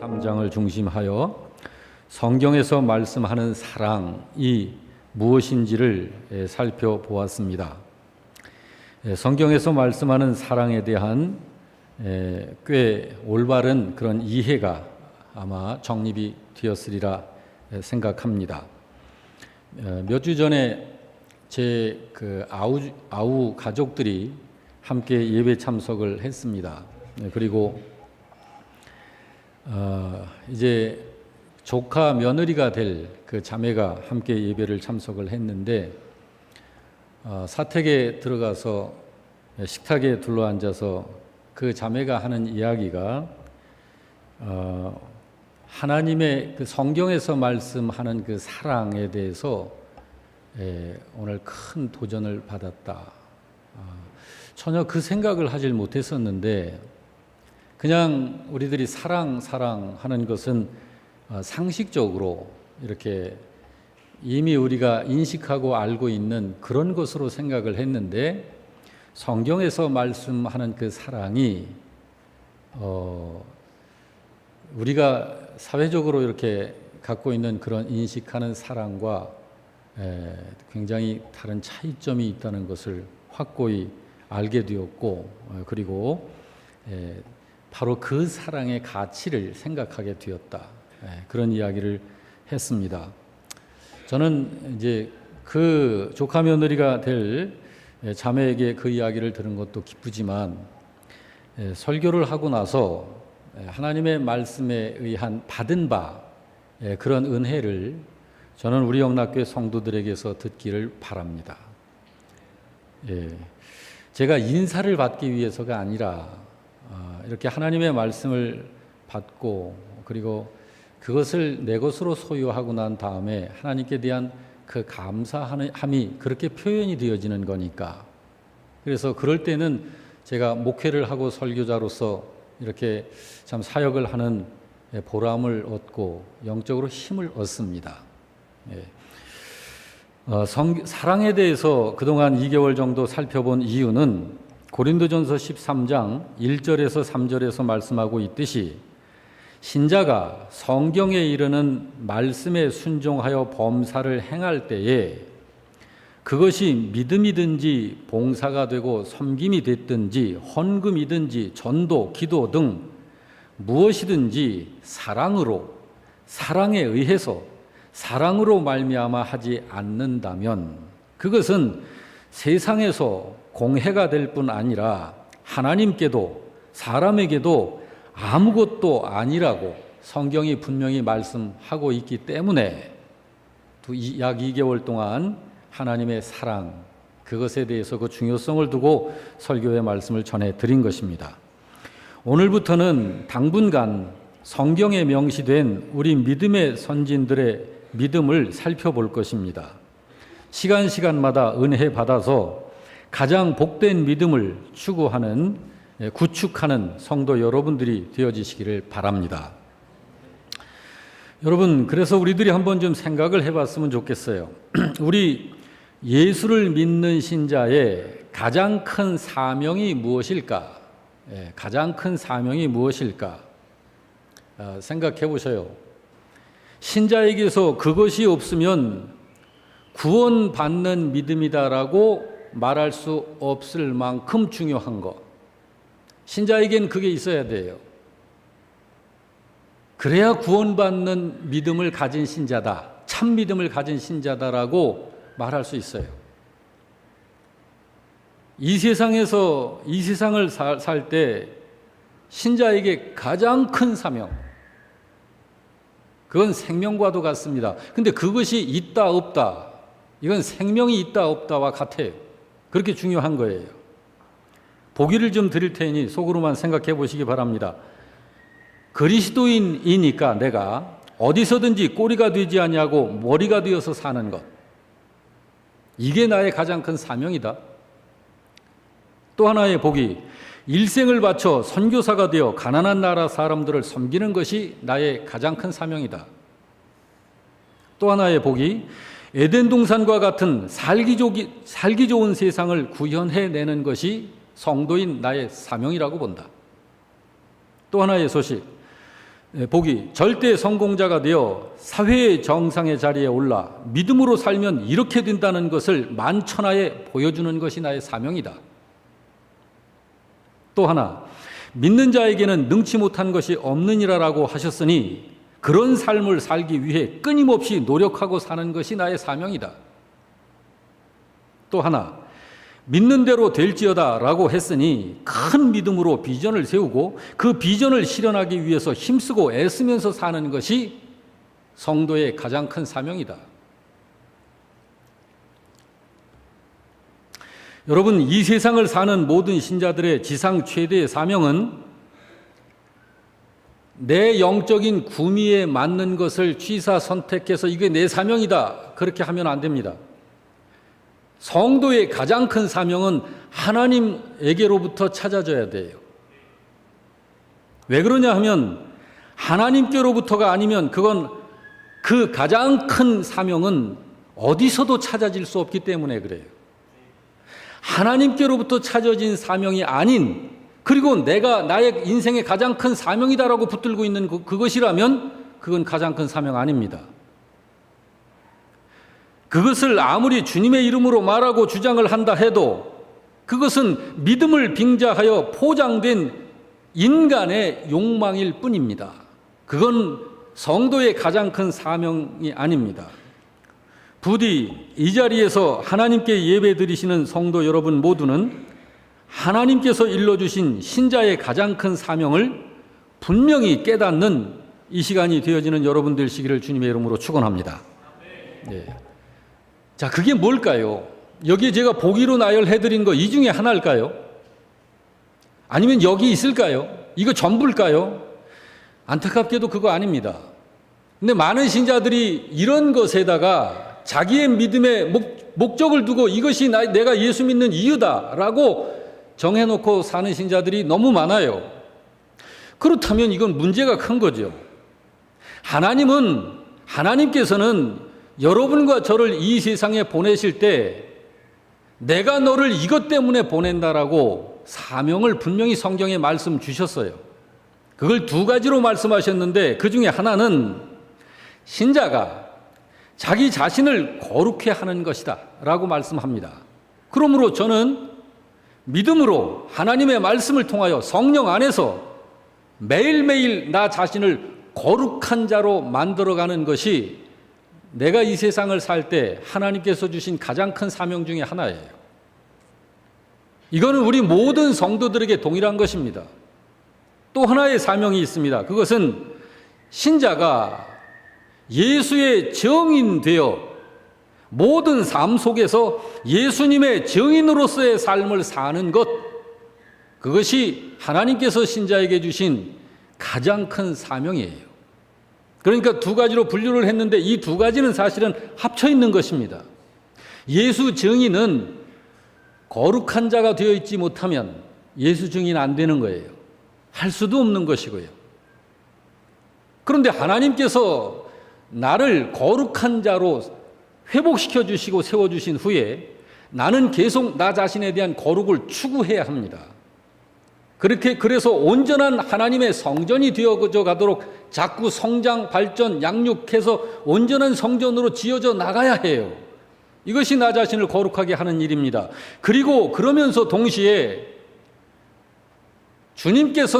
13장을 중심하여 성경에서 말씀하는 사랑이 무엇인지를 살펴보았습니다. 성경에서 말씀하는 사랑에 대한 꽤 올바른 그런 이해가 아마 정립이 되었으리라 생각합니다. 몇 주 전에 제 아우 가족들이 함께 예배 참석을 했습니다. 그리고 이제 조카 며느리가 될 그 자매가 함께 예배를 참석을 했는데 사택에 들어가서 식탁에 둘러앉아서 그 자매가 하는 이야기가 하나님의 그 성경에서 말씀하는 그 사랑에 대해서 오늘 큰 도전을 받았다. 전혀 그 생각을 하질 못했었는데 그냥 우리들이 사랑 하는 것은 상식적으로 이렇게 이미 우리가 인식하고 알고 있는 그런 것으로 생각을 했는데 성경에서 말씀하는 그 사랑이 우리가 사회적으로 이렇게 갖고 있는 그런 인식하는 사랑과 굉장히 다른 차이점이 있다는 것을 확고히 알게 되었고 그리고 바로 그 사랑의 가치를 생각하게 되었다. 그런 이야기를 했습니다. 저는 이제 그 조카 며느리가 될 자매에게 그 이야기를 들은 것도 기쁘지만 설교를 하고 나서 하나님의 말씀에 의한 받은 바 그런 은혜를 저는 우리 영락교회 성도들에게서 듣기를 바랍니다. 제가 인사를 받기 위해서가 아니라 이렇게 하나님의 말씀을 받고 그리고 그것을 내 것으로 소유하고 난 다음에 하나님께 대한 그 감사함이 그렇게 표현이 되어지는 거니까 그래서 그럴 때는 제가 목회를 하고 설교자로서 이렇게 참 사역을 하는 보람을 얻고 영적으로 힘을 얻습니다. 사랑에 대해서 그동안 2개월 정도 살펴본 이유는 고린도전서 13장 1절에서 3절에서 말씀하고 있듯이 신자가 성경에 이르는 말씀에 순종하여 범사를 행할 때에 그것이 믿음이든지 봉사가 되고 섬김이 됐든지 헌금이든지 전도, 기도 등 무엇이든지 사랑에 의해서 사랑으로 말미암아 하지 않는다면 그것은 세상에서 공해가 될 뿐 아니라 하나님께도 사람에게도 아무것도 아니라고 성경이 분명히 말씀하고 있기 때문에 약 2개월 동안 하나님의 사랑 그것에 대해서 그 중요성을 두고 설교의 말씀을 전해드린 것입니다. 오늘부터는 당분간 성경에 명시된 우리 믿음의 선진들의 믿음을 살펴볼 것입니다. 시간마다 은혜 받아서 가장 복된 믿음을 구축하는 성도 여러분들이 되어지시기를 바랍니다. 여러분, 그래서 우리들이 한번 좀 생각을 해봤으면 좋겠어요. 우리 예수를 믿는 신자의 가장 큰 사명이 무엇일까? 가장 큰 사명이 무엇일까? 생각해 보세요. 신자에게서 그것이 없으면 구원받는 믿음이다라고 말할 수 없을 만큼 중요한 것. 신자에겐 그게 있어야 돼요. 그래야 구원받는 믿음을 가진 신자다, 참 믿음을 가진 신자다라고 말할 수 있어요. 이 세상을 살 때 신자에게 가장 큰 사명, 그건 생명과도 같습니다. 근데 그것이 있다 없다, 이건 생명이 있다 없다와 같아요. 그렇게 중요한 거예요. 보기를 좀 드릴 테니 속으로만 생각해 보시기 바랍니다. 그리스도인이니까 내가 어디서든지 꼬리가 되지 아니하고 머리가 되어서 사는 것, 이게 나의 가장 큰 사명이다. 또 하나의 복이 일생을 바쳐 선교사가 되어 가난한 나라 사람들을 섬기는 것이 나의 가장 큰 사명이다. 또 하나의 복이 에덴 동산과 같은 살기 좋은 세상을 구현해내는 것이 성도인 나의 사명이라고 본다. 또 하나의 소식, 보기 절대 성공자가 되어 사회의 정상의 자리에 올라 믿음으로 살면 이렇게 된다는 것을 만천하에 보여주는 것이 나의 사명이다. 또 하나, 믿는 자에게는 능치 못한 것이 없느니라라고 하셨으니 그런 삶을 살기 위해 끊임없이 노력하고 사는 것이 나의 사명이다. 또 하나, 믿는 대로 될지어다 라고 했으니 큰 믿음으로 비전을 세우고 그 비전을 실현하기 위해서 힘쓰고 애쓰면서 사는 것이 성도의 가장 큰 사명이다. 여러분, 이 세상을 사는 모든 신자들의 지상 최대의 사명은 내 영적인 구미에 맞는 것을 취사 선택해서 이게 내 사명이다 그렇게 하면 안 됩니다. 성도의 가장 큰 사명은 하나님에게로부터 찾아져야 돼요. 왜 그러냐 하면 하나님께로부터가 아니면 그건 그 가장 큰 사명은 어디서도 찾아질 수 없기 때문에 그래요. 하나님께로부터 찾아진 사명이 아닌, 그리고 내가 나의 인생의 가장 큰 사명이다라고 붙들고 있는 그것이라면 그건 가장 큰 사명 아닙니다. 그것을 아무리 주님의 이름으로 말하고 주장을 한다 해도 그것은 믿음을 빙자하여 포장된 인간의 욕망일 뿐입니다. 그건 성도의 가장 큰 사명이 아닙니다. 부디 이 자리에서 하나님께 예배드리시는 성도 여러분 모두는 하나님께서 일러주신 신자의 가장 큰 사명을 분명히 깨닫는 이 시간이 되어지는 여러분 되시기를 주님의 이름으로 축원합니다. 네. 자, 그게 뭘까요? 여기 제가 보기로 나열해드린 거 이 중에 하나일까요? 아니면 여기 있을까요? 이거 전부일까요? 안타깝게도 그거 아닙니다. 근데 많은 신자들이 이런 것에다가 자기의 믿음의 목적을 두고 이것이 내가 예수 믿는 이유다라고 정해놓고 사는 신자들이 너무 많아요. 그렇다면 이건 문제가 큰 거죠. 하나님께서는 여러분과 저를 이 세상에 보내실 때 내가 너를 이것 때문에 보낸다라고 사명을 분명히 성경에 말씀 주셨어요. 그걸 두 가지로 말씀하셨는데 그 중에 하나는 신자가 자기 자신을 거룩해 하는 것이다 라고 말씀합니다. 그러므로 저는 믿음으로 하나님의 말씀을 통하여 성령 안에서 매일매일 나 자신을 거룩한 자로 만들어가는 것이 내가 이 세상을 살 때 하나님께서 주신 가장 큰 사명 중에 하나예요. 이거는 우리 모든 성도들에게 동일한 것입니다. 또 하나의 사명이 있습니다. 그것은 신자가 예수의 증인 되어 모든 삶 속에서 예수님의 증인으로서의 삶을 사는 것, 그것이 하나님께서 신자에게 주신 가장 큰 사명이에요. 그러니까 두 가지로 분류를 했는데 이 두 가지는 사실은 합쳐 있는 것입니다. 예수 증인은 거룩한 자가 되어 있지 못하면 예수 증인 안 되는 거예요. 할 수도 없는 것이고요. 그런데 하나님께서 나를 거룩한 자로 회복시켜 주시고 세워주신 후에 나는 계속 나 자신에 대한 거룩을 추구해야 합니다. 그래서 온전한 하나님의 성전이 되어져 가도록 자꾸 성장, 발전, 양육해서 온전한 성전으로 지어져 나가야 해요. 이것이 나 자신을 거룩하게 하는 일입니다. 그리고 그러면서 동시에 주님께서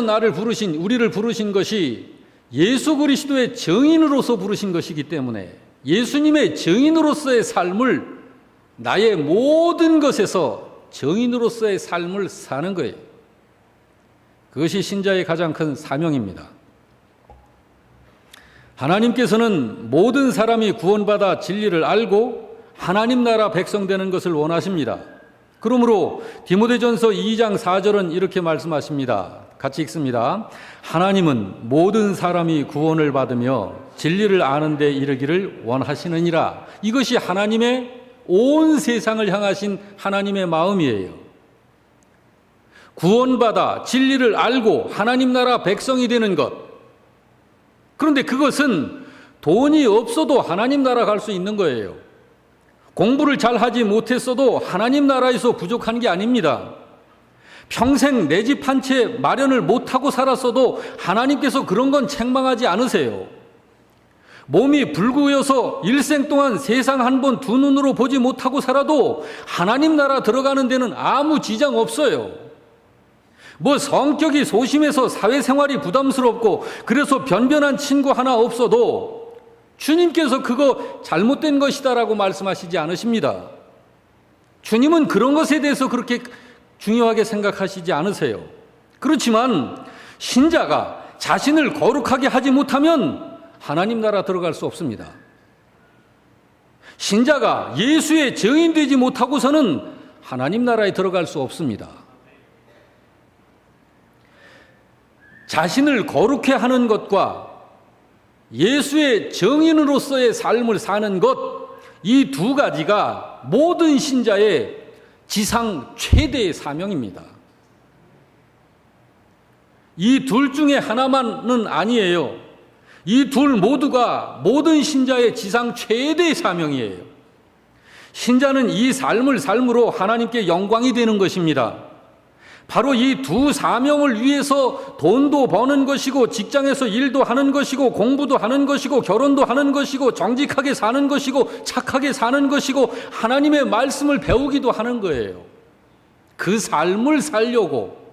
우리를 부르신 것이 예수 그리스도의 증인으로서 부르신 것이기 때문에 예수님의 증인으로서의 삶을 나의 모든 것에서 증인으로서의 삶을 사는 거예요. 그것이 신자의 가장 큰 사명입니다. 하나님께서는 모든 사람이 구원받아 진리를 알고 하나님 나라 백성 되는 것을 원하십니다. 그러므로 디모데전서 2장 4절은 이렇게 말씀하십니다. 같이 읽습니다. 하나님은 모든 사람이 구원을 받으며 진리를 아는 데 이르기를 원하시느니라. 이것이 하나님의 온 세상을 향하신 하나님의 마음이에요. 구원받아 진리를 알고 하나님 나라 백성이 되는 것. 그런데 그것은 돈이 없어도 하나님 나라 갈 수 있는 거예요. 공부를 잘 하지 못했어도 하나님 나라에서 부족한 게 아닙니다. 평생 내 집 한 채 마련을 못하고 살았어도 하나님께서 그런 건 책망하지 않으세요. 몸이 불구여서 일생 동안 세상 한 번 두 눈으로 보지 못하고 살아도 하나님 나라 들어가는 데는 아무 지장 없어요. 뭐 성격이 소심해서 사회생활이 부담스럽고 그래서 변변한 친구 하나 없어도 주님께서 그거 잘못된 것이다라고 말씀하시지 않으십니다. 주님은 그런 것에 대해서 그렇게 중요하게 생각하시지 않으세요. 그렇지만 신자가 자신을 거룩하게 하지 못하면 하나님 나라 들어갈 수 없습니다. 신자가 예수의 증인되지 못하고서는 하나님 나라에 들어갈 수 없습니다. 자신을 거룩해 하는 것과 예수의 증인으로서의 삶을 사는 것, 이 두 가지가 모든 신자의 지상 최대의 사명입니다. 이 둘 중에 하나만은 아니에요. 이 둘 모두가 모든 신자의 지상 최대의 사명이에요. 신자는 이 삶을 삶으로 하나님께 영광이 되는 것입니다. 바로 이 두 사명을 위해서 돈도 버는 것이고 직장에서 일도 하는 것이고 공부도 하는 것이고 결혼도 하는 것이고 정직하게 사는 것이고 착하게 사는 것이고 하나님의 말씀을 배우기도 하는 거예요. 그 삶을 살려고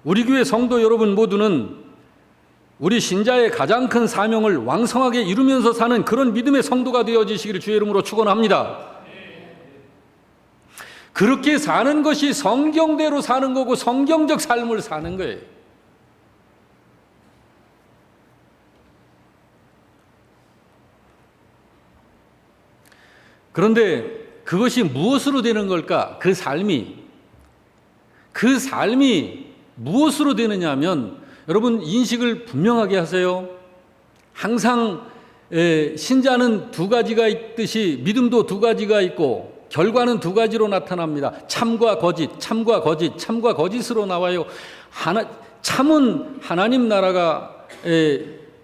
우리 교회 성도 여러분 모두는 우리 신자의 가장 큰 사명을 왕성하게 이루면서 사는 그런 믿음의 성도가 되어지시기를 주의 이름으로 축원합니다. 그렇게 사는 것이 성경대로 사는 거고 성경적 삶을 사는 거예요. 그런데 그것이 무엇으로 되는 걸까? 그 삶이 무엇으로 되느냐 하면 여러분 인식을 분명하게 하세요. 항상 신자는 두 가지가 있듯이 믿음도 두 가지가 있고 결과는 두 가지로 나타납니다. 참과 거짓, 참과 거짓, 참과 거짓으로 나와요. 참은 하나님 나라가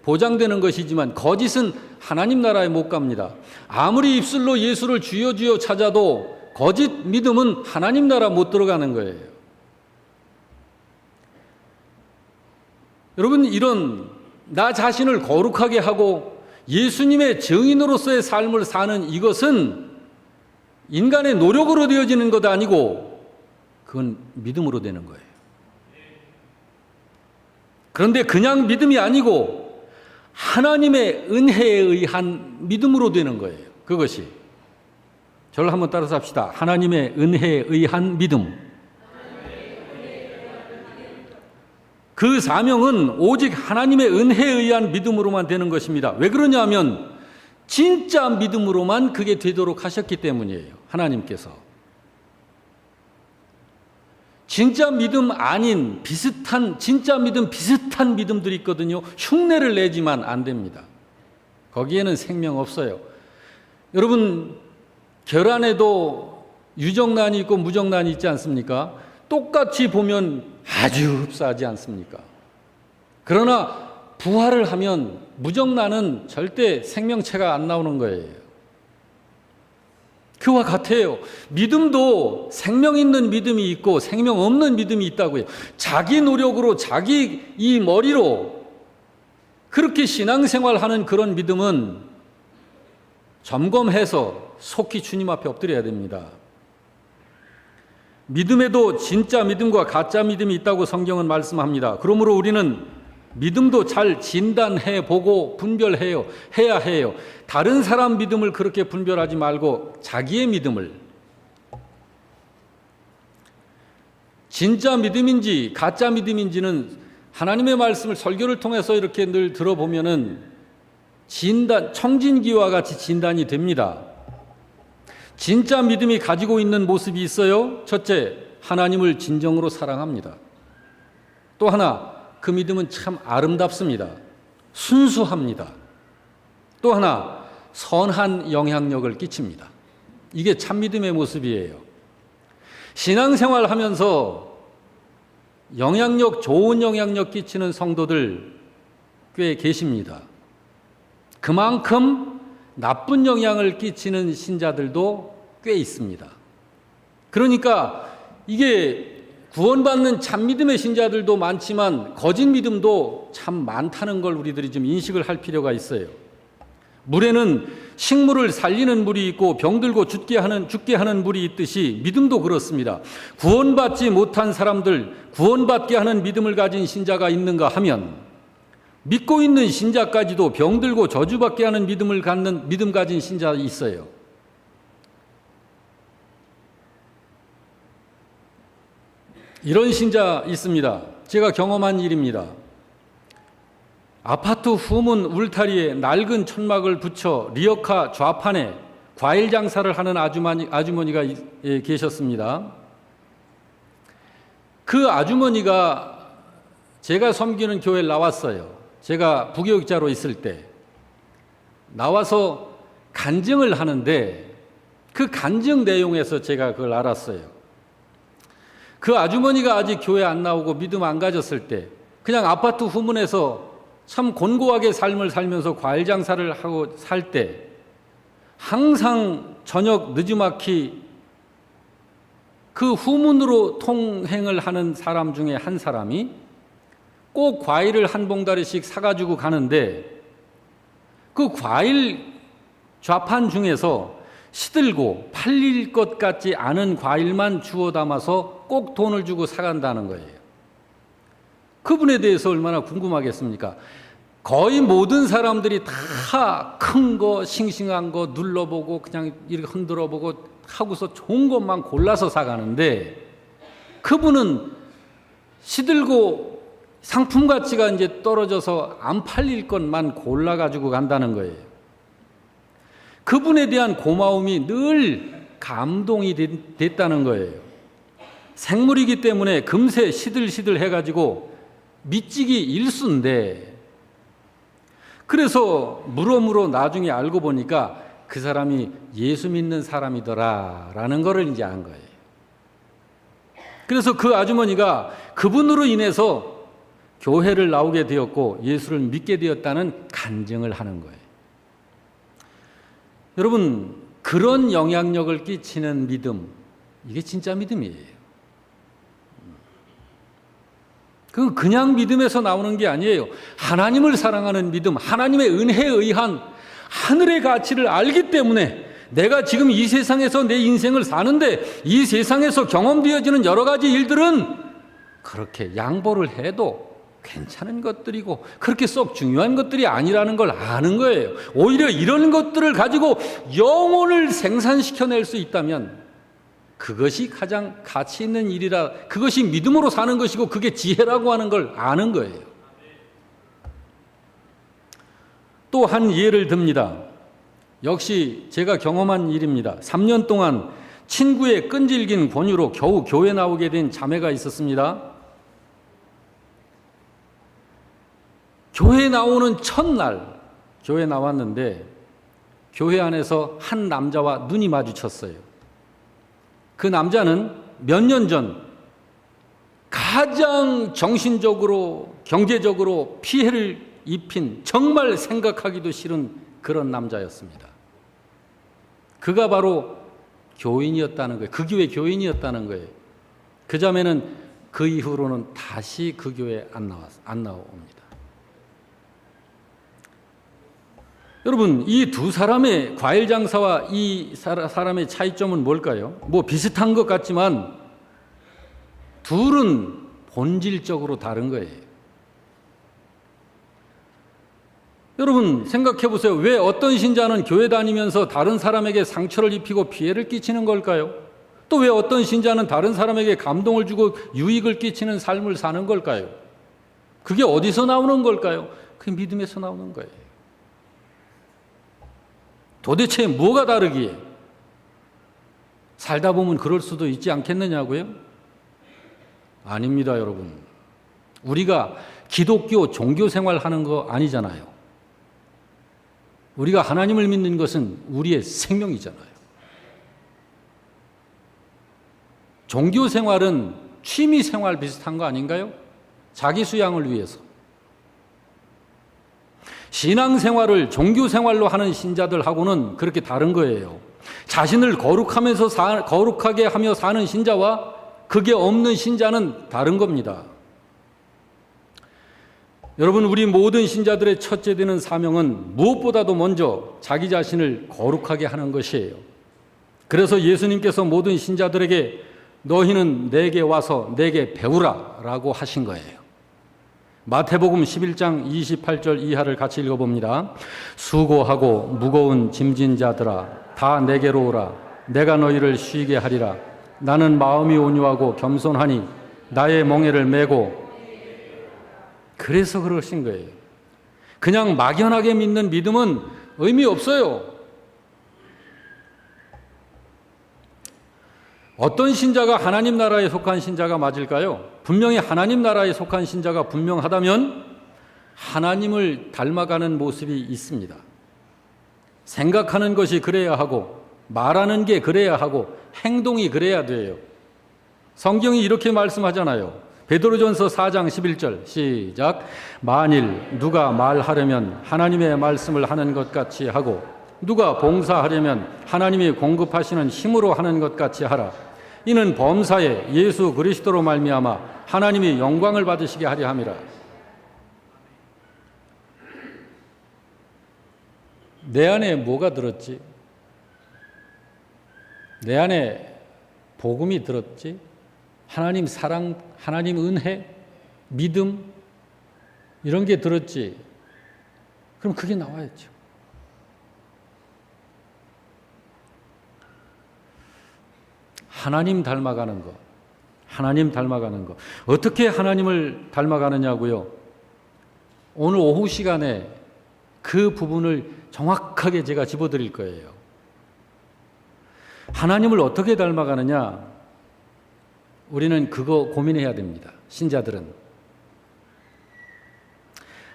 보장되는 것이지만 거짓은 하나님 나라에 못 갑니다. 아무리 입술로 예수를 주여 주여 찾아도 거짓 믿음은 하나님 나라 못 들어가는 거예요. 여러분, 이런 나 자신을 거룩하게 하고 예수님의 증인으로서의 삶을 사는 이것은 인간의 노력으로 되어지는 것 아니고 그건 믿음으로 되는 거예요. 그런데 그냥 믿음이 아니고 하나님의 은혜에 의한 믿음으로 되는 거예요. 그것이. 저를 한번 따라서 합시다. 하나님의 은혜에 의한 믿음. 그 사명은 오직 하나님의 은혜에 의한 믿음으로만 되는 것입니다. 왜 그러냐 하면 진짜 믿음으로만 그게 되도록 하셨기 때문이에요. 하나님께서. 진짜 믿음 아닌 비슷한, 진짜 믿음 비슷한 믿음들이 있거든요. 흉내를 내지만 안 됩니다. 거기에는 생명 없어요. 여러분, 결혼에도 유정란이 있고 무정란이 있지 않습니까? 똑같이 보면 아주 흡사하지 않습니까? 그러나 부활을 하면 무정란은 절대 생명체가 안 나오는 거예요. 그와 같아요. 믿음도 생명 있는 믿음이 있고 생명 없는 믿음이 있다고요. 자기 노력으로 자기 이 머리로 그렇게 신앙생활하는 그런 믿음은 점검해서 속히 주님 앞에 엎드려야 됩니다. 믿음에도 진짜 믿음과 가짜 믿음이 있다고 성경은 말씀합니다. 그러므로 우리는 믿음도 잘 진단해 보고 해야 해요. 다른 사람 믿음을 그렇게 분별하지 말고 자기의 믿음을, 진짜 믿음인지 가짜 믿음인지는 하나님의 말씀을 설교를 통해서 이렇게 늘 들어보면은 청진기와 같이 진단이 됩니다. 진짜 믿음이 가지고 있는 모습이 있어요. 첫째, 하나님을 진정으로 사랑합니다. 또 하나, 그 믿음은 참 아름답습니다. 순수합니다. 또 하나, 선한 영향력을 끼칩니다. 이게 참 믿음의 모습이에요. 신앙생활 하면서 좋은 영향력 끼치는 성도들 꽤 계십니다. 그만큼 나쁜 영향을 끼치는 신자들도 꽤 있습니다. 그러니까 이게 구원받는 참 믿음의 신자들도 많지만 거짓 믿음도 참 많다는 걸 우리들이 좀 인식을 할 필요가 있어요. 물에는 식물을 살리는 물이 있고 병들고 죽게 하는 물이 있듯이 믿음도 그렇습니다. 구원받지 못한 사람들, 구원받게 하는 믿음을 가진 신자가 있는가 하면 믿고 있는 신자까지도 병들고 저주받게 하는 믿음 가진 신자 있어요. 이런 신자 있습니다. 제가 경험한 일입니다. 아파트 후문 울타리에 낡은 천막을 붙여 리어카 좌판에 과일 장사를 하는 아주머니가 계셨습니다. 그 아주머니가 제가 섬기는 교회에 나왔어요. 제가 부교육자로 있을 때 나와서 간증을 하는데 그 간증 내용에서 제가 그걸 알았어요. 그 아주머니가 아직 교회 안 나오고 믿음 안 가졌을 때 그냥 아파트 후문에서 참 곤고하게 삶을 살면서 과일 장사를 하고 살 때 항상 저녁 늦지막히 그 후문으로 통행을 하는 사람 중에 한 사람이 꼭 과일을 한 봉다리씩 사가지고 가는데 그 과일 좌판 중에서 시들고 팔릴 것 같지 않은 과일만 주워 담아서 꼭 돈을 주고 사간다는 거예요. 그분에 대해서 얼마나 궁금하겠습니까? 거의 모든 사람들이 다 큰 거, 싱싱한 거 눌러보고 그냥 이렇게 흔들어보고 하고서 좋은 것만 골라서 사가는데 그분은 시들고 상품 가치가 이제 떨어져서 안 팔릴 것만 골라가지고 간다는 거예요. 그분에 대한 고마움이 늘 감동이 됐다는 거예요. 생물이기 때문에 금세 시들시들 해가지고 미치기 일쑤인데 그래서 물어물어 나중에 알고 보니까 그 사람이 예수 믿는 사람이더라라는 거를 이제 안 거예요. 그래서 그 아주머니가 그분으로 인해서 교회를 나오게 되었고 예수를 믿게 되었다는 간증을 하는 거예요. 여러분, 그런 영향력을 끼치는 믿음, 이게 진짜 믿음이에요. 그건 그냥 믿음에서 나오는 게 아니에요. 하나님을 사랑하는 믿음, 하나님의 은혜에 의한 하늘의 가치를 알기 때문에 내가 지금 이 세상에서 내 인생을 사는데 이 세상에서 경험되어지는 여러 가지 일들은 그렇게 양보를 해도 괜찮은 것들이고 그렇게 썩 중요한 것들이 아니라는 걸 아는 거예요. 오히려 이런 것들을 가지고 영혼을 생산시켜낼 수 있다면 그것이 가장 가치 있는 일이라, 그것이 믿음으로 사는 것이고 그게 지혜라고 하는 걸 아는 거예요. 또 한 예를 듭니다. 역시 제가 경험한 일입니다. 3년 동안 친구의 끈질긴 권유로 겨우 교회 나오게 된 자매가 있었습니다. 교회 나오는 첫날 교회 나왔는데 교회 안에서 한 남자와 눈이 마주쳤어요. 그 남자는 몇 년 전 가장 정신적으로 경제적으로 피해를 입힌 정말 생각하기도 싫은 그런 남자였습니다. 그가 바로 교인이었다는 거예요. 그 교회 교인이었다는 거예요. 그 자매는 그 이후로는 다시 그 교회에 안 나옵니다. 여러분, 이 두 사람의 과일 장사와 이 사람의 차이점은 뭘까요? 뭐 비슷한 것 같지만 둘은 본질적으로 다른 거예요. 여러분 생각해 보세요. 왜 어떤 신자는 교회 다니면서 다른 사람에게 상처를 입히고 피해를 끼치는 걸까요? 또 왜 어떤 신자는 다른 사람에게 감동을 주고 유익을 끼치는 삶을 사는 걸까요? 그게 어디서 나오는 걸까요? 그게 믿음에서 나오는 거예요. 도대체 뭐가 다르기에? 살다 보면 그럴 수도 있지 않겠느냐고요? 아닙니다, 여러분. 우리가 기독교 종교 생활하는 거 아니잖아요. 우리가 하나님을 믿는 것은 우리의 생명이잖아요. 종교 생활은 취미 생활 비슷한 거 아닌가요? 자기 수양을 위해서. 신앙 생활을 종교 생활로 하는 신자들하고는 그렇게 다른 거예요. 자신을 거룩하게 하며 사는 신자와 그게 없는 신자는 다른 겁니다. 여러분, 우리 모든 신자들의 첫째 되는 사명은 무엇보다도 먼저 자기 자신을 거룩하게 하는 것이에요. 그래서 예수님께서 모든 신자들에게 너희는 내게 와서 내게 배우라 라고 하신 거예요. 마태복음 11장 28절 이하를 같이 읽어봅니다. 수고하고 무거운 짐진 자들아 다 내게로 오라. 내가 너희를 쉬게 하리라. 나는 마음이 온유하고 겸손하니 나의 멍에를 메고. 그래서 그러신 거예요. 그냥 막연하게 믿는 믿음은 의미 없어요. 어떤 신자가 하나님 나라에 속한 신자가 맞을까요? 분명히 하나님 나라에 속한 신자가 분명하다면 하나님을 닮아가는 모습이 있습니다. 생각하는 것이 그래야 하고 말하는 게 그래야 하고 행동이 그래야 돼요. 성경이 이렇게 말씀하잖아요. 베드로전서 4장 11절 시작. 만일 누가 말하려면 하나님의 말씀을 하는 것 같이 하고 누가 봉사하려면 하나님이 공급하시는 힘으로 하는 것 같이 하라. 이는 범사에 예수 그리스도로 말미암아 하나님이 영광을 받으시게 하려 함이라. 내 안에 뭐가 들었지? 내 안에 복음이 들었지? 하나님 사랑, 하나님 은혜, 믿음 이런 게 들었지? 그럼 그게 나와야죠. 하나님 닮아가는 것, 하나님 닮아가는 것. 어떻게 하나님을 닮아가느냐고요? 오늘 오후 시간에 그 부분을 정확하게 제가 집어드릴 거예요. 하나님을 어떻게 닮아가느냐? 우리는 그거 고민해야 됩니다. 신자들은.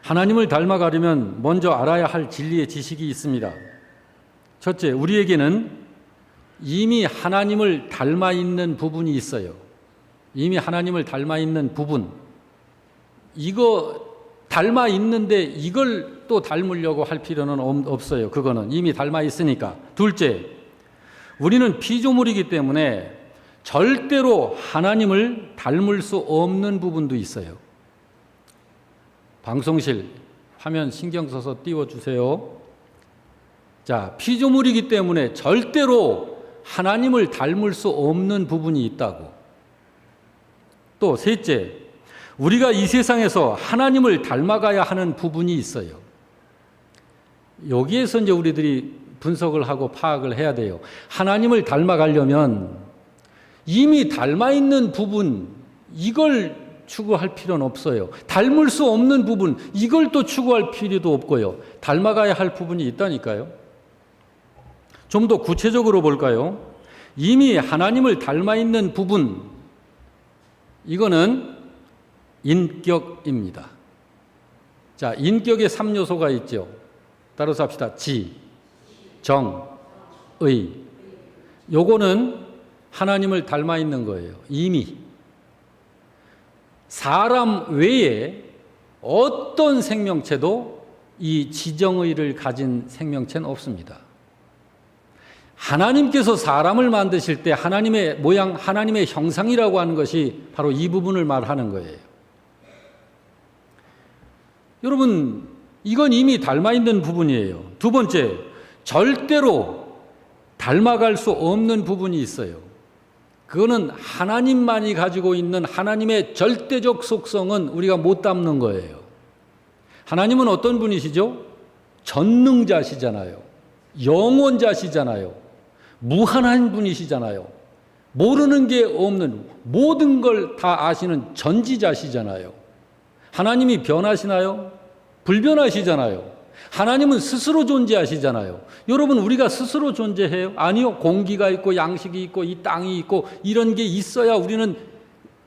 하나님을 닮아가려면 먼저 알아야 할 진리의 지식이 있습니다. 첫째, 우리에게는 이미 하나님을 닮아 있는 부분이 있어요. 이미 하나님을 닮아 있는 부분. 이거 닮아 있는데 이걸 또 닮으려고 할 필요는 없어요. 그거는 이미 닮아 있으니까. 둘째, 우리는 피조물이기 때문에 절대로 하나님을 닮을 수 없는 부분도 있어요. 방송실 화면 신경 써서 띄워주세요. 자, 피조물이기 때문에 절대로 하나님을 닮을 수 없는 부분이 있다고. 또 셋째, 우리가 이 세상에서 하나님을 닮아가야 하는 부분이 있어요. 여기에서 이제 우리들이 분석을 하고 파악을 해야 돼요. 하나님을 닮아가려면 이미 닮아 있는 부분, 이걸 추구할 필요는 없어요. 닮을 수 없는 부분, 이걸 또 추구할 필요도 없고요. 닮아가야 할 부분이 있다니까요. 좀 더 구체적으로 볼까요? 이미 하나님을 닮아 있는 부분, 이거는 인격입니다. 자, 인격의 3요소가 있죠. 따라서 합시다. 지, 정, 의. 요거는 하나님을 닮아 있는 거예요. 이미. 사람 외에 어떤 생명체도 이 지정의를 가진 생명체는 없습니다. 하나님께서 사람을 만드실 때 하나님의 모양, 하나님의 형상이라고 하는 것이 바로 이 부분을 말하는 거예요. 여러분, 이건 이미 닮아 있는 부분이에요. 두 번째, 절대로 닮아갈 수 없는 부분이 있어요. 그거는 하나님만이 가지고 있는 하나님의 절대적 속성은 우리가 못 담는 거예요. 하나님은 어떤 분이시죠? 전능자시잖아요. 영원자시잖아요. 무한한 분이시잖아요. 모르는 게 없는, 모든 걸 다 아시는 전지자시잖아요. 하나님이 변하시나요? 불변하시잖아요. 하나님은 스스로 존재하시잖아요. 여러분, 우리가 스스로 존재해요? 아니요. 공기가 있고 양식이 있고 이 땅이 있고 이런 게 있어야 우리는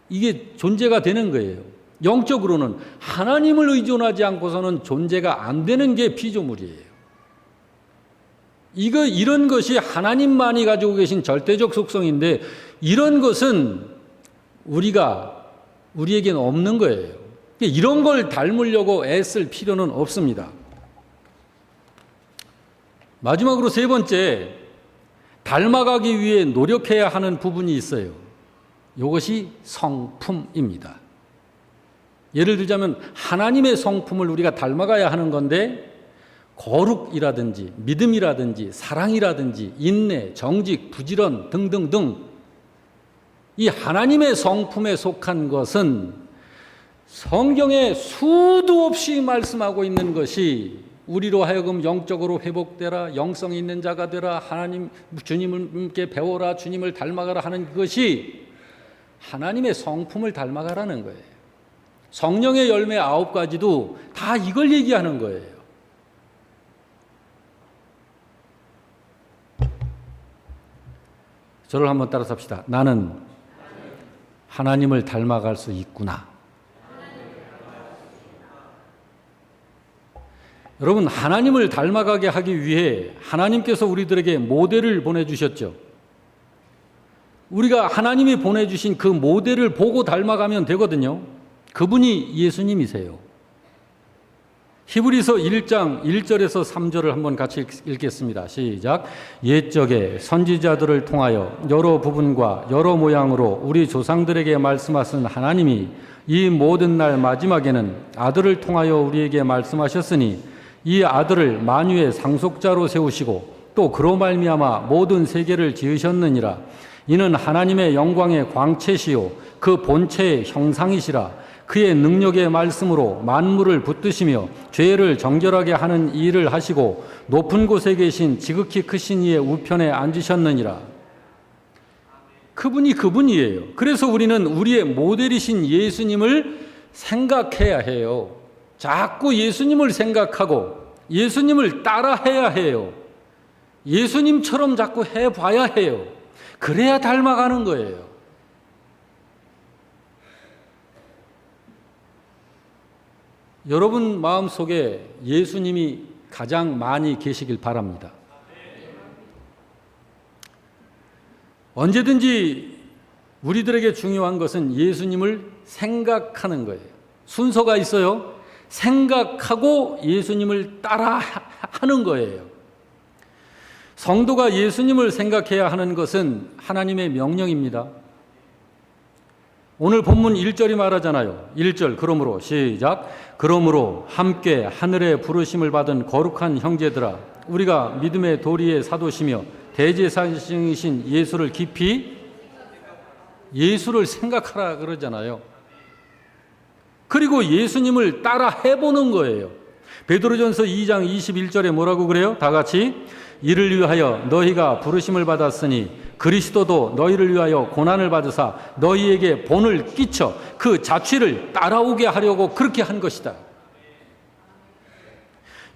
이게 존재가 되는 거예요. 영적으로는 하나님을 의존하지 않고서는 존재가 안 되는 게 피조물이에요. 이런 것이 하나님만이 가지고 계신 절대적 속성인데 이런 것은 우리에게는 없는 거예요. 이런 걸 닮으려고 애쓸 필요는 없습니다. 마지막으로 세 번째, 닮아가기 위해 노력해야 하는 부분이 있어요. 이것이 성품입니다. 예를 들자면 하나님의 성품을 우리가 닮아가야 하는 건데 거룩이라든지 믿음이라든지 사랑이라든지 인내, 정직, 부지런 등등등 이 하나님의 성품에 속한 것은 성경에 수도 없이 말씀하고 있는 것이 우리로 하여금 영적으로 회복되라, 영성 있는 자가 되라, 하나님 주님께 배워라, 주님을 닮아가라 하는 것이 하나님의 성품을 닮아가라는 거예요. 성령의 열매 9가지도 다 이걸 얘기하는 거예요. 저를 한번 따라서 합시다. 나는 하나님을 닮아갈 수 있구나. 여러분, 하나님을 닮아가게 하기 위해 하나님께서 우리들에게 모델을 보내주셨죠. 우리가 하나님이 보내주신 그 모델을 보고 닮아가면 되거든요. 그분이 예수님이세요. 히브리서 1장 1절에서 3절을 한번 같이 읽겠습니다. 시작. 옛적에 선지자들을 통하여 여러 부분과 여러 모양으로 우리 조상들에게 말씀하신 하나님이 이 모든 날 마지막에는 아들을 통하여 우리에게 말씀하셨으니 이 아들을 만유의 상속자로 세우시고 또 그로 말미암아 모든 세계를 지으셨느니라. 이는 하나님의 영광의 광채시요 그 본체의 형상이시라. 그의 능력의 말씀으로 만물을 붙드시며 죄를 정결하게 하는 일을 하시고 높은 곳에 계신 지극히 크신 이의 우편에 앉으셨느니라. 그분이 그분이에요. 그래서 우리는 우리의 모델이신 예수님을 생각해야 해요. 자꾸 예수님을 생각하고 예수님을 따라해야 해요. 예수님처럼 자꾸 해봐야 해요. 그래야 닮아가는 거예요. 여러분 마음속에 예수님이 가장 많이 계시길 바랍니다. 언제든지 우리들에게 중요한 것은 예수님을 생각하는 거예요. 순서가 있어요. 생각하고 예수님을 따라하는 거예요. 성도가 예수님을 생각해야 하는 것은 하나님의 명령입니다. 오늘 본문 1절이 말하잖아요. 1절 그러므로 시작. 그러므로 함께 하늘의 부르심을 받은 거룩한 형제들아 우리가 믿음의 도리의 사도시며 대제사장이신 예수를 깊이 예수를 생각하라 그러잖아요. 그리고 예수님을 따라 해보는 거예요. 베드로전서 2장 21절에 뭐라고 그래요? 다 같이 이를 위하여 너희가 부르심을 받았으니 그리스도도 너희를 위하여 고난을 받으사 너희에게 본을 끼쳐 그 자취를 따라오게 하려고 그렇게 한 것이다.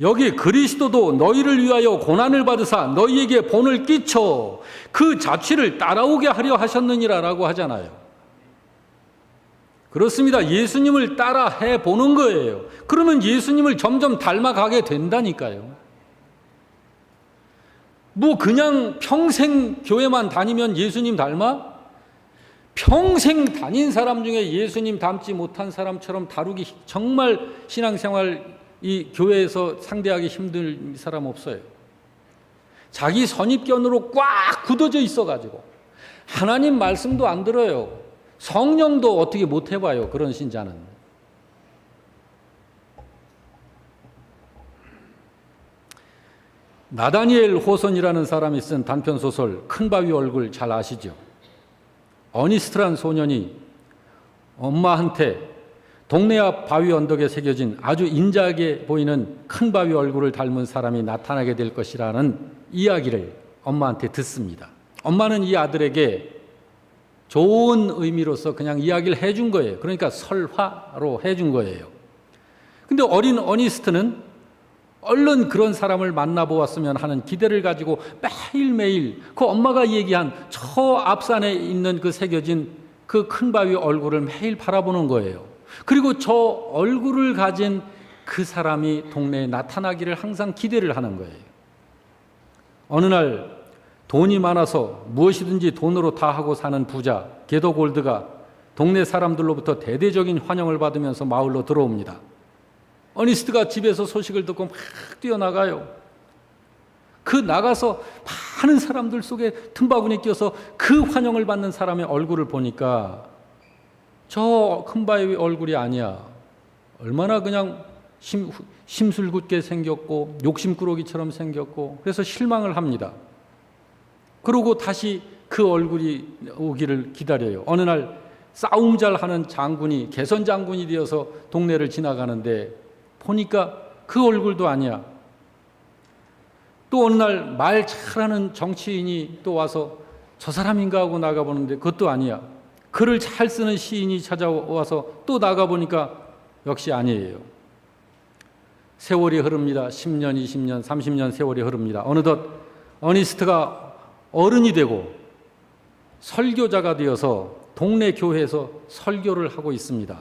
여기 그리스도도 너희를 위하여 고난을 받으사 너희에게 본을 끼쳐 그 자취를 따라오게 하려 하셨느니라라고 하잖아요. 그렇습니다. 예수님을 따라 해보는 거예요. 그러면 예수님을 점점 닮아가게 된다니까요. 뭐 그냥 평생 교회만 다니면 예수님 닮아? 평생 다닌 사람 중에 예수님 닮지 못한 사람처럼 다루기 정말 신앙생활 이 교회에서 상대하기 힘든 사람 없어요. 자기 선입견으로 꽉 굳어져 있어가지고 하나님 말씀도 안 들어요. 성령도 어떻게 못 해봐요. 그런 신자는. 나다니엘 호선이라는 사람이 쓴 단편소설 큰 바위 얼굴 잘 아시죠? 어니스트란 소년이 엄마한테 동네 앞 바위 언덕에 새겨진 아주 인자하게 보이는 큰 바위 얼굴을 닮은 사람이 나타나게 될 것이라는 이야기를 엄마한테 듣습니다. 엄마는 이 아들에게 좋은 의미로서 그냥 이야기를 해준 거예요. 그러니까 설화로 해준 거예요. 근데 어린 어니스트는 얼른 그런 사람을 만나보았으면 하는 기대를 가지고 매일매일 그 엄마가 얘기한 저 앞산에 있는 그 새겨진 그 큰 바위 얼굴을 매일 바라보는 거예요. 그리고 저 얼굴을 가진 그 사람이 동네에 나타나기를 항상 기대를 하는 거예요. 어느 날 돈이 많아서 무엇이든지 돈으로 다 하고 사는 부자 게도 골드가 동네 사람들로부터 대대적인 환영을 받으면서 마을로 들어옵니다. 어니스트가 집에서 소식을 듣고 막 뛰어나가요. 그 나가서 많은 사람들 속에 틈바구니 껴서 그 환영을 받는 사람의 얼굴을 보니까 저 큰 바위 얼굴이 아니야. 얼마나 그냥 심술궂게 생겼고 욕심꾸러기처럼 생겼고, 그래서 실망을 합니다. 그러고 다시 그 얼굴이 오기를 기다려요. 어느 날 싸움 잘하는 장군이 개선 장군이 되어서 동네를 지나가는데 보니까 그 얼굴도 아니야. 또 어느 날 말 잘하는 정치인이 또 와서 저 사람인가 하고 나가보는데 그것도 아니야. 글을 잘 쓰는 시인이 찾아와서 또 나가보니까 역시 아니에요. 세월이 흐릅니다. 10년, 20년, 30년 세월이 흐릅니다. 어느덧 어니스트가 어른이 되고 설교자가 되어서 동네 교회에서 설교를 하고 있습니다.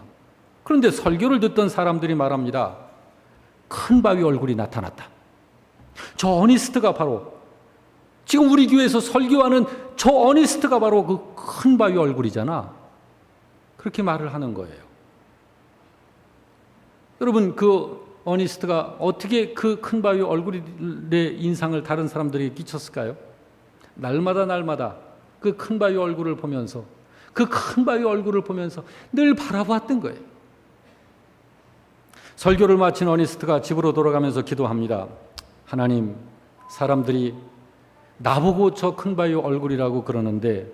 그런데 설교를 듣던 사람들이 말합니다. 큰 바위 얼굴이 나타났다. 저 어니스트가 바로 지금 우리 교회에서 설교하는 저 어니스트가 바로 그 큰 바위 얼굴이잖아. 그렇게 말을 하는 거예요. 여러분, 그 어니스트가 어떻게 그 큰 바위 얼굴의 인상을 다른 사람들이 끼쳤을까요? 날마다 그 큰 바위 얼굴을 보면서, 그 큰 바위 얼굴을 보면서 늘 바라보았던 거예요. 설교를 마친 어니스트가 집으로 돌아가면서 기도합니다. 하나님, 사람들이 나보고 저 큰 바위 얼굴이라고 그러는데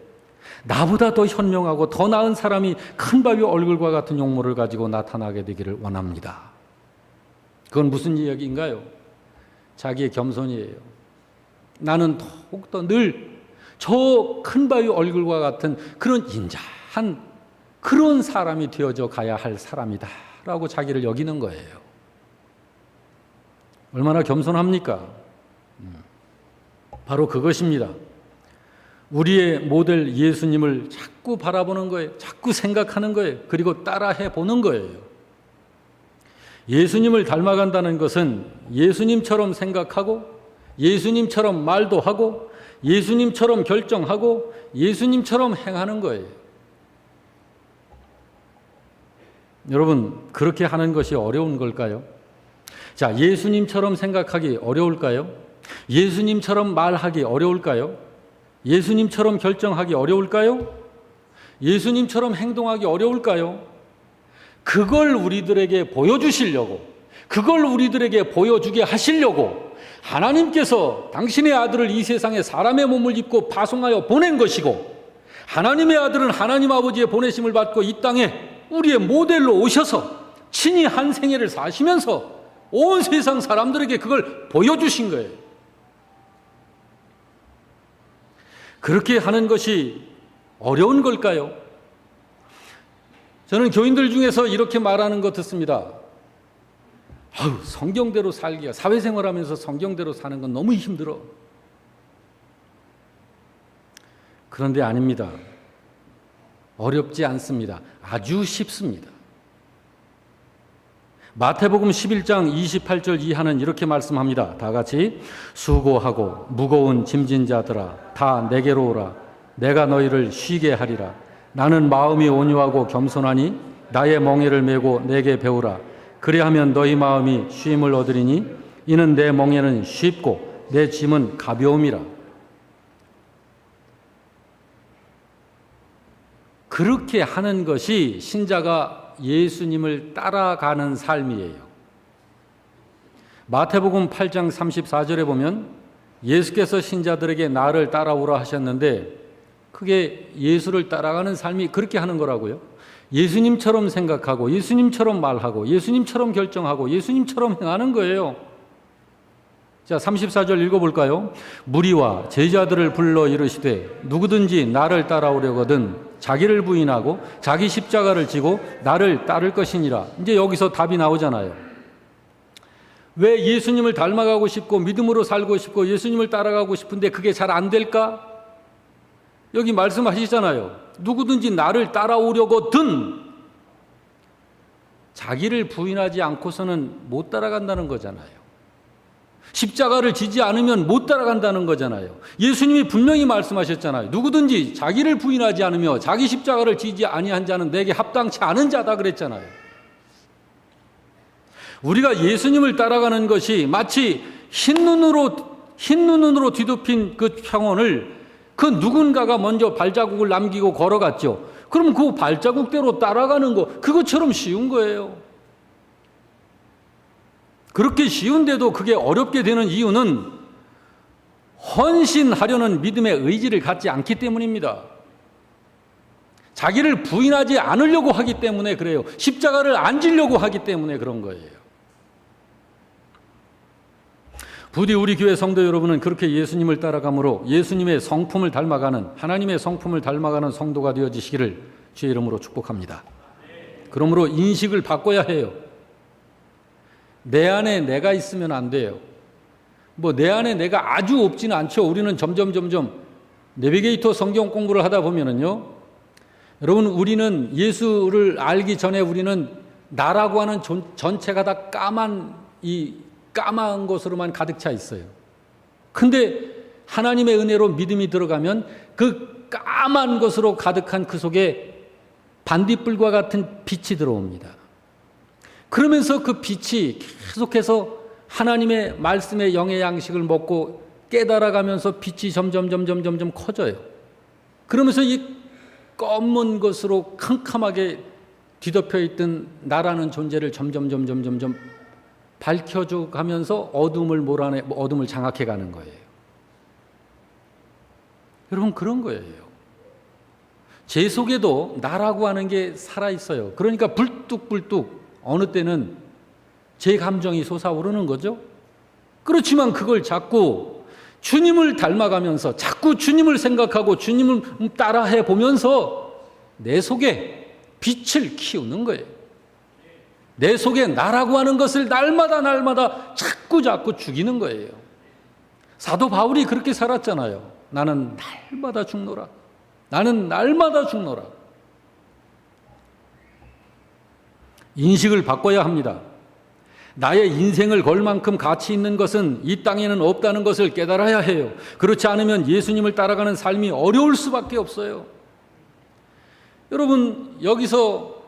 나보다 더 현명하고 더 나은 사람이 큰 바위 얼굴과 같은 용모를 가지고 나타나게 되기를 원합니다. 그건 무슨 이야기인가요? 자기의 겸손이에요. 나는 더욱더 늘 저 큰 바위 얼굴과 같은 그런 인자한 그런 사람이 되어져 가야 할 사람이다 라고 자기를 여기는 거예요. 얼마나 겸손합니까? 바로 그것입니다. 우리의 모델 예수님을 자꾸 바라보는 거예요. 자꾸 생각하는 거예요. 그리고 따라해 보는 거예요. 예수님을 닮아간다는 것은 예수님처럼 생각하고 예수님처럼 말도 하고 예수님처럼 결정하고 예수님처럼 행하는 거예요. 여러분, 그렇게 하는 것이 어려운 걸까요? 자, 예수님처럼 생각하기 어려울까요? 예수님처럼 말하기 어려울까요? 예수님처럼 결정하기 어려울까요? 예수님처럼 행동하기 어려울까요? 그걸 우리들에게 보여주시려고, 그걸 우리들에게 보여주게 하시려고 하나님께서 당신의 아들을 이 세상에 사람의 몸을 입고 파송하여 보낸 것이고, 하나님의 아들은 하나님 아버지의 보내심을 받고 이 땅에 우리의 모델로 오셔서 친히 한 생애를 사시면서 온 세상 사람들에게 그걸 보여주신 거예요. 그렇게 하는 것이 어려운 걸까요? 저는 교인들 중에서 이렇게 말하는 것 듣습니다. 성경대로 살기가, 사회생활하면서 성경대로 사는 건 너무 힘들어. 그런데 아닙니다. 어렵지 않습니다. 아주 쉽습니다. 마태복음 11장 28절 이하는 이렇게 말씀합니다. 다 같이 수고하고 무거운 짐진 자들아 다 내게로 오라. 내가 너희를 쉬게 하리라. 나는 마음이 온유하고 겸손하니 나의 멍에를 메고 내게 배우라. 그리하면 너희 마음이 쉼을 얻으리니 이는 내 멍에는 쉽고 내 짐은 가벼움이라. 그렇게 하는 것이 신자가 예수님을 따라가는 삶이에요. 마태복음 8장 34절에 보면 예수께서 신자들에게 나를 따라오라 하셨는데 그게 예수를 따라가는 삶이 그렇게 하는 거라고요. 예수님처럼 생각하고 예수님처럼 말하고 예수님처럼 결정하고 예수님처럼 행하는 거예요. 자, 34절 읽어볼까요? 무리와 제자들을 불러 이르시되 누구든지 나를 따라오려거든 자기를 부인하고 자기 십자가를 지고 나를 따를 것이니라. 이제 여기서 답이 나오잖아요. 왜 예수님을 닮아가고 싶고 믿음으로 살고 싶고 예수님을 따라가고 싶은데 그게 잘 안 될까? 여기 말씀하시잖아요. 누구든지 나를 따라오려거든 자기를 부인하지 않고서는 못 따라간다는 거잖아요. 십자가를 지지 않으면 못 따라간다는 거잖아요. 예수님이 분명히 말씀하셨잖아요. 누구든지 자기를 부인하지 않으며 자기 십자가를 지지 아니한 자는 내게 합당치 않은 자다 그랬잖아요. 우리가 예수님을 따라가는 것이 마치 흰 눈으로 흰 눈으로 뒤덮인 그 평원을 그 누군가가 먼저 발자국을 남기고 걸어갔죠. 그럼 그 발자국대로 따라가는 거, 그것처럼 쉬운 거예요. 그렇게 쉬운데도 그게 어렵게 되는 이유는 헌신하려는 믿음의 의지를 갖지 않기 때문입니다. 자기를 부인하지 않으려고 하기 때문에 그래요. 십자가를 안 지려고 하기 때문에 그런 거예요. 부디 우리 교회 성도 여러분은 그렇게 예수님을 따라감으로 예수님의 성품을 닮아가는, 하나님의 성품을 닮아가는 성도가 되어지시기를 주의 이름으로 축복합니다. 그러므로 인식을 바꿔야 해요. 내 안에 내가 있으면 안 돼요. 내 안에 내가 아주 없지는 않죠. 우리는 점점 내비게이터 성경 공부를 하다 보면은요, 여러분, 우리는 예수를 알기 전에 우리는 나라고 하는 전체가 다 까만 것으로만 가득 차 있어요. 근데 하나님의 은혜로 믿음이 들어가면 그 까만 것으로 가득한 그 속에 반딧불과 같은 빛이 들어옵니다. 그러면서 그 빛이 계속해서 하나님의 말씀의 영의 양식을 먹고 깨달아가면서 빛이 점점 커져요. 그러면서 이 검은 것으로 캄캄하게 뒤덮여 있던 나라는 존재를 점점 밝혀져 가면서 어둠을 장악해 가는 거예요. 여러분, 그런 거예요. 제 속에도 나라고 하는 게 살아 있어요. 그러니까 불뚝불뚝 어느 때는 제 감정이 솟아오르는 거죠. 그렇지만 그걸 자꾸 주님을 닮아가면서 자꾸 주님을 생각하고 주님을 따라해 보면서 내 속에 빛을 키우는 거예요. 내 속에 나라고 하는 것을 날마다 자꾸 죽이는 거예요. 사도 바울이 그렇게 살았잖아요. 나는 날마다 죽노라. 나는 날마다 죽노라. 인식을 바꿔야 합니다. 나의 인생을 걸 만큼 가치 있는 것은 이 땅에는 없다는 것을 깨달아야 해요. 그렇지 않으면 예수님을 따라가는 삶이 어려울 수밖에 없어요. 여러분, 여기서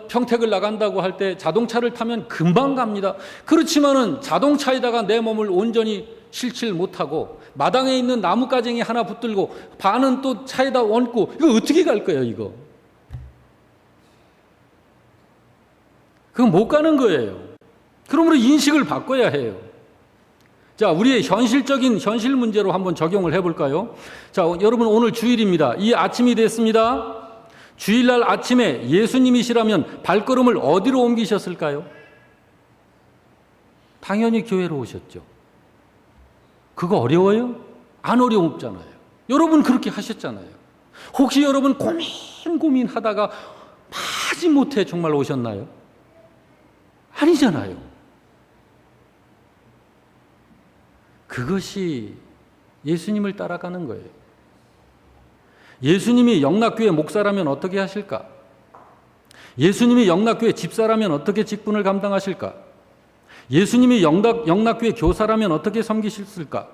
평택을 나간다고 할 때 자동차를 타면 금방 갑니다. 그렇지만은 자동차에다가 내 몸을 온전히 실질 못하고 마당에 있는 나뭇가쟁이 하나 붙들고 반은 또 차에다 얹고 이거 어떻게 갈 거예요, 이거? 그거 못 가는 거예요. 그러므로 인식을 바꿔야 해요. 자, 우리의 현실 문제로 한번 적용을 해볼까요? 자, 여러분, 오늘 주일입니다. 이 아침이 됐습니다. 주일날 아침에 예수님이시라면 발걸음을 어디로 옮기셨을까요? 당연히 교회로 오셨죠. 그거 어려워요? 안 어려웠잖아요. 여러분 그렇게 하셨잖아요. 혹시 여러분 고민하다가 마지못해 정말 오셨나요? 아니잖아요. 그것이 예수님을 따라가는 거예요. 예수님이 영락교회 목사라면 어떻게 하실까? 예수님이 영락교회 집사라면 어떻게 직분을 감당하실까? 예수님이 영락교회 교사라면 어떻게 섬기실까?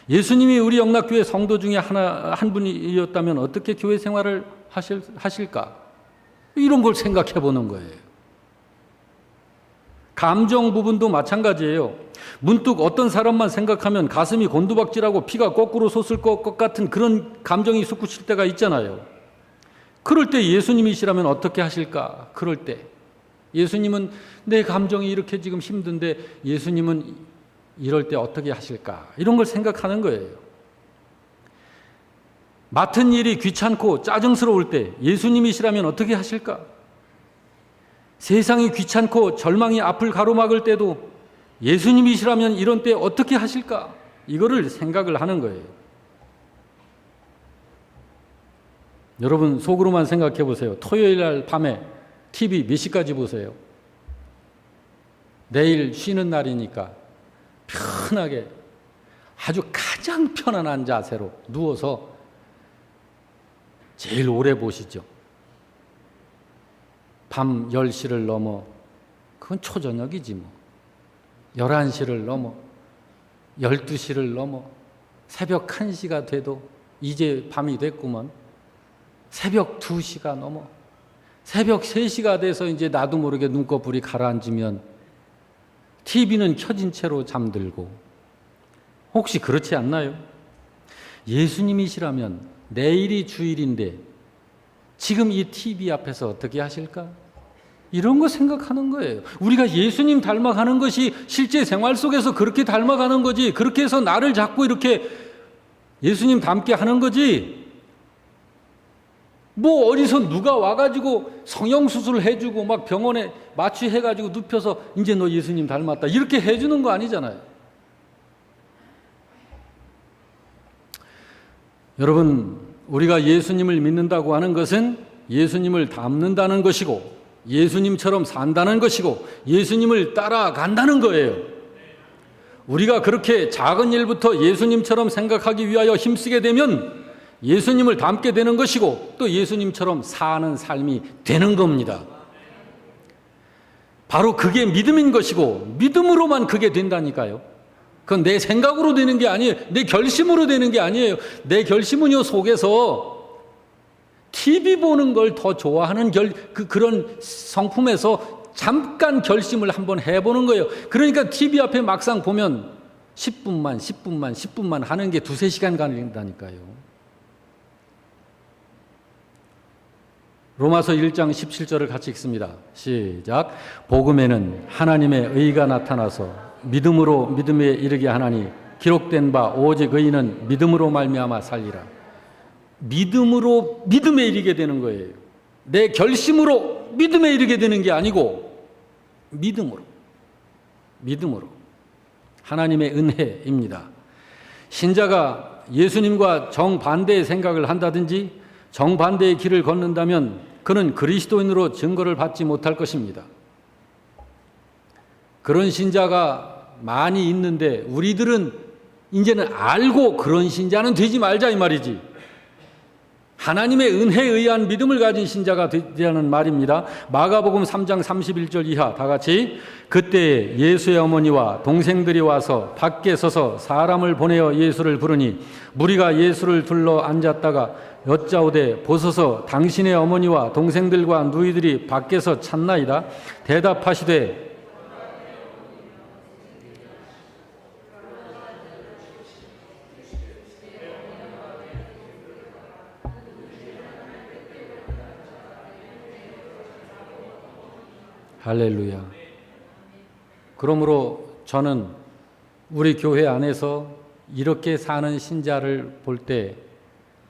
예수님이 우리 영락교회 성도 중에 한 분이었다면 어떻게 교회 생활을 하실까? 이런 걸 생각해 보는 거예요. 감정 부분도 마찬가지예요. 문득 어떤 사람만 생각하면 가슴이 곤두박질하고 피가 거꾸로 솟을 것 같은 그런 감정이 솟구칠 때가 있잖아요. 그럴 때 예수님이시라면 어떻게 하실까? 그럴 때 예수님은 내 감정이 이렇게 지금 힘든데 예수님은 이럴 때 어떻게 하실까? 이런 걸 생각하는 거예요. 맡은 일이 귀찮고 짜증스러울 때 예수님이시라면 어떻게 하실까? 세상이 귀찮고 절망이 앞을 가로막을 때도 예수님이시라면 이런 때 어떻게 하실까? 이거를 생각을 하는 거예요. 여러분 속으로만 생각해 보세요. 토요일 날 밤에 TV 몇 시까지 보세요? 내일 쉬는 날이니까 편하게 아주 가장 편안한 자세로 누워서 제일 오래 보시죠. 밤 10시를 넘어 그건 초저녁이지 뭐. 11시를 넘어 12시를 넘어 새벽 1시가 돼도 이제 밤이 됐구먼. 새벽 2시가 넘어 새벽 3시가 돼서 이제 나도 모르게 눈꺼풀이 가라앉으면 TV는 켜진 채로 잠들고 혹시 그렇지 않나요? 예수님이시라면 내일이 주일인데 지금 이 TV 앞에서 어떻게 하실까? 이런 거 생각하는 거예요. 우리가 예수님 닮아가는 것이 실제 생활 속에서 그렇게 닮아가는 거지, 그렇게 해서 나를 자꾸 이렇게 예수님 닮게 하는 거지, 뭐 어디서 누가 와가지고 성형수술을 해주고 막 병원에 마취해가지고 눕혀서 이제 너 예수님 닮았다 이렇게 해주는 거 아니잖아요. 여러분, 우리가 예수님을 믿는다고 하는 것은 예수님을 닮는다는 것이고 예수님처럼 산다는 것이고 예수님을 따라간다는 거예요. 우리가 그렇게 작은 일부터 예수님처럼 생각하기 위하여 힘쓰게 되면 예수님을 닮게 되는 것이고 또 예수님처럼 사는 삶이 되는 겁니다. 바로 그게 믿음인 것이고 믿음으로만 그게 된다니까요. 그건 내 생각으로 되는 게 아니에요. 내 결심으로 되는 게 아니에요. 내 결심은요 속에서 TV 보는 걸 더 좋아하는 그런 성품에서 잠깐 결심을 한번 해보는 거예요. 그러니까 TV 앞에 막상 보면 10분만 하는 게 2-3시간 걸린다니까요. 로마서 1장 17절을 같이 읽습니다. 시작. 복음에는 하나님의 의가 나타나서 믿음으로 믿음에 이르게 하나니 기록된 바 오직 의인은 믿음으로 말미암아 살리라. 믿음으로 믿음에 이르게 되는 거예요. 내 결심으로 믿음에 이르게 되는 게 아니고 믿음으로 하나님의 은혜입니다. 신자가 예수님과 정반대의 생각을 한다든지 정반대의 길을 걷는다면 그는 그리스도인으로 증거를 받지 못할 것입니다. 그런 신자가 많이 있는데 우리들은 이제는 알고 그런 신자는 되지 말자 이 말이지. 하나님의 은혜에 의한 믿음을 가진 신자가 되자는 말입니다. 마가복음 3장 31절 이하 다 같이. 그때 예수의 어머니와 동생들이 와서 밖에 서서 사람을 보내어 예수를 부르니 무리가 예수를 둘러 앉았다가 여짜오되 보소서 당신의 어머니와 동생들과 누이들이 밖에서 찾나이다. 대답하시되 할렐루야. 그러므로 저는 우리 교회 안에서 이렇게 사는 신자를 볼 때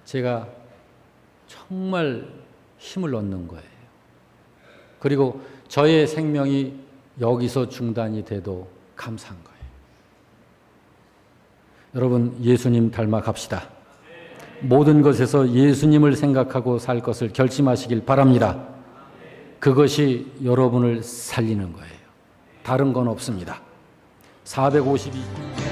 제가 정말 힘을 얻는 거예요. 그리고 저의 생명이 여기서 중단이 돼도 감사한 거예요. 여러분, 예수님 닮아 갑시다. 모든 것에서 예수님을 생각하고 살 것을 결심하시길 바랍니다. 그것이 여러분을 살리는 거예요. 다른 건 없습니다. 452